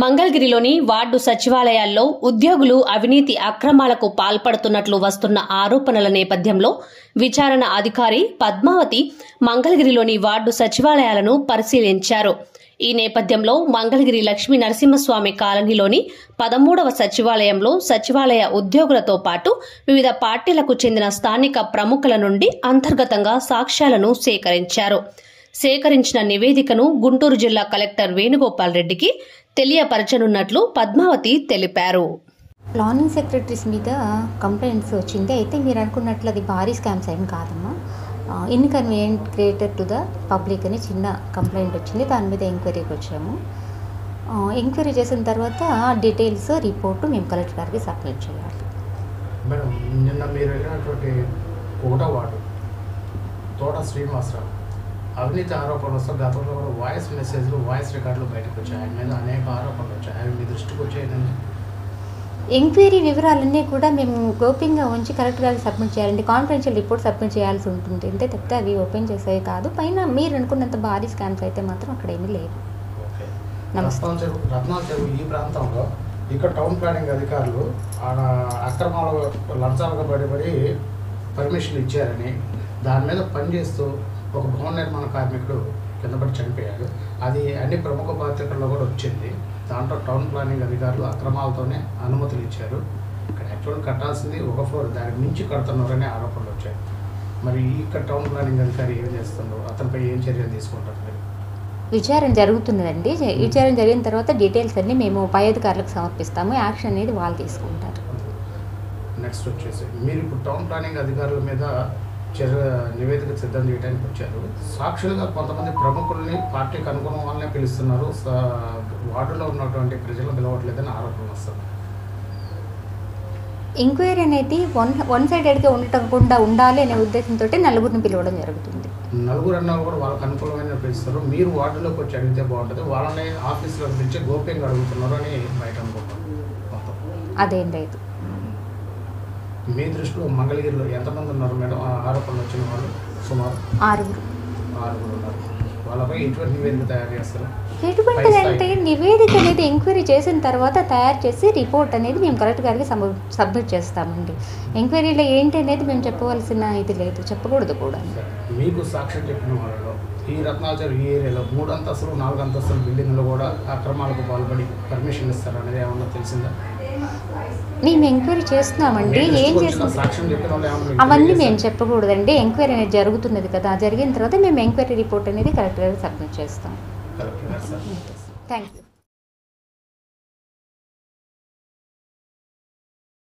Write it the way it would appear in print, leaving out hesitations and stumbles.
మంగళగిరిలోని వార్డు సచివాలయాల్లో ఉద్యోగులు అవినీతి అక్రమాలకు పాల్పడుతున్నట్లు వస్తున్న ఆరోపణల నేపథ్యంలో విచారణ అధికారి పద్మావతి మంగళగిరిలోని వార్డు సచివాలయాలను పరిశీలించారు. ఈ నేపథ్యంలో మంగళగిరి లక్ష్మీ నరసింహస్వామి కాలనీలోని 13వ సచివాలయంలో సచివాలయ ఉద్యోగులతో పాటు వివిధ పార్టీలకు చెందిన స్థానిక ప్రముఖుల నుండి అంతర్గతంగా సాక్ష్యాలను సేకరించారు. సేకరించిన నివేదికను గుంటూరు జిల్లా కలెక్టర్ వేణుగోపాల్ రెడ్డికి తెలియపరచనున్నట్లు పద్మావతి తెలిపారు. ప్లానింగ్ సెక్రటరీస్ మీద కంప్లైంట్స్ వచ్చింది. అయితే మీరు అనుకున్నట్లు అది భారీ స్కామ్స్ ఏం కాదమ్మా. Inconvenient created to the public అని చిన్న కంప్లైంట్ వచ్చింది. దాని మీద ఎంక్వైరీకి వచ్చాము. ఎంక్వైరీ చేసిన తర్వాత డీటెయిల్స్ రిపోర్టు మేము కలెక్టర్ గారికి సబ్మిట్ చేయాలి. మేడం, నిన్న మీరు వెళ్ళినటువంటి 1వ వార్డు తోట శ్రీనివాసరావు అవినీతి ఆరోపణలు వస్తే గతంలో కూడా వాయిస్ మెసేజ్లు వాయిస్ రికార్డులు బయటకు వచ్చాయి. ఆయన మీద అనేక ఆరోపణలు వచ్చాయి. అవి మీ దృష్టికి వచ్చాయని ఎంక్వైరీ వివరాలన్నీ కూడా మేము గోప్యంగా ఉంచి కలెక్టర్ గారికి సబ్మిట్ చేయాలండి. కాన్ఫిడెన్షియల్ రిపోర్ట్ సబ్మిట్ చేయాల్సి ఉంటుంది. అంతే తప్పితే అవి ఓపెన్ చేసేవి కాదు. పైన మీరు అనుకున్నంత భారీ స్కామ్స్ అయితే మాత్రం అక్కడ ఏమీ లేవు. రత్నాల చెరువు ఈ ప్రాంతంలో ఇక్కడ టౌన్ ప్లానింగ్ అధికారులు అక్రమాలు లంచాలకు పడి పర్మిషన్ ఇచ్చారని దాని మీద పనిచేస్తూ ఒక భవన నిర్మాణ కార్మికుడు కిందపడి చనిపోయాడు. అది అన్ని ప్రముఖ పత్రికల్లో కూడా వచ్చింది. దాంట్లో టౌన్ ప్లానింగ్ అధికారులు అక్రమాలతోనే అనుమతులు ఇచ్చారు. ఇక్కడ యాక్చువల్గా కట్టాల్సింది ఒక ఫ్లోర్, దానికి మించి కడుతున్నారనే ఆరోపణలు వచ్చాయి. మరి ఇక్కడ టౌన్ ప్లానింగ్ అధికారి ఏం చేస్తున్నారు? అతనిపై ఏం చర్యలు తీసుకుంటారు? విచారణ జరుగుతున్నదండి. విచారణ జరిగిన తర్వాత డీటెయిల్స్ అన్నీ మేము పై అధికారులకు సమర్పిస్తాము. యాక్షన్ అనేది వాళ్ళు తీసుకుంటారు. నెక్స్ట్ వచ్చేసి మీరు ఇప్పుడు టౌన్ ప్లానింగ్ అధికారుల మీద నివేదిక సిద్ధం చేయడానికి వచ్చారు. సాక్షులుగా కొంతమంది ప్రముఖుల్ని పార్టీకి అనుగుణం వల్లనే పిలుస్తున్నారు, వార్డులో ఉన్నటువంటి ప్రజలు పిలవట్లేదని ఆరోపణలు వస్తుంది. ఎంక్వైరీ అనేది వన్ సైడెడ్గా ఉండకుండా ఉండాలి అనే ఉద్దేశంతో నలుగురిని పిలవడం జరుగుతుంది. నలుగురు అన్నారు కూడా వాళ్ళకి అనుకూలమైన పిలుస్తారు. మీరు వార్డులోకి వచ్చి అడిగితే బాగుంటుంది, వాళ్ళని ఆఫీసులోకి పిలిచి గోప్యంగా అడుగుతున్నారు అని బయట అనుకుంటున్నారు. అదేం లేదు. మీ దృష్టిలో మంగళగిరిలో ఎంతమంది ఉన్నారు మేడం ఆరోపణలు వచ్చిన వాళ్ళు? సుమారు 6 ఉన్నారు. వాళ్ళపై ఎటువంటి నివేదిక తయారు చేస్తారు? ఎటువంటి అంటే నివేదిక అనేది ఎంక్వైరీ చేసిన తర్వాత తయారు చేసి రిపోర్ట్ అనేది మేము కలెక్టర్ గారికి సబ్మిట్ చేస్తామండి. ఎంక్వైరీలో ఏంటి అనేది మేము చెప్పవలసిన ఇది లేదు, చెప్పకూడదు కూడా. మీకు సాక్ష్యం చెప్పిన వాళ్ళలో ఈ రత్నాచర్ ఈ ఏరియాలో 3 అంతస్తులు 4 అంతస్తుల బిల్డింగ్లో కూడా అక్రమాలకు పాల్పడి పర్మిషన్ ఇస్తారు అనేది ఏమన్నా తెలిసిందా? మేము ఎంక్వైరీ చేస్తున్నామండి. ఏం చేస్తున్నాం అవన్నీ మేము చెప్పకూడదండి. ఎంక్వైరీ అనేది జరుగుతున్నది కదా, జరిగిన తర్వాత మేము ఎంక్వైరీ రిపోర్ట్ అనేది కలెక్టర్ గారికి సబ్మిట్ చేస్తాం. Thank you.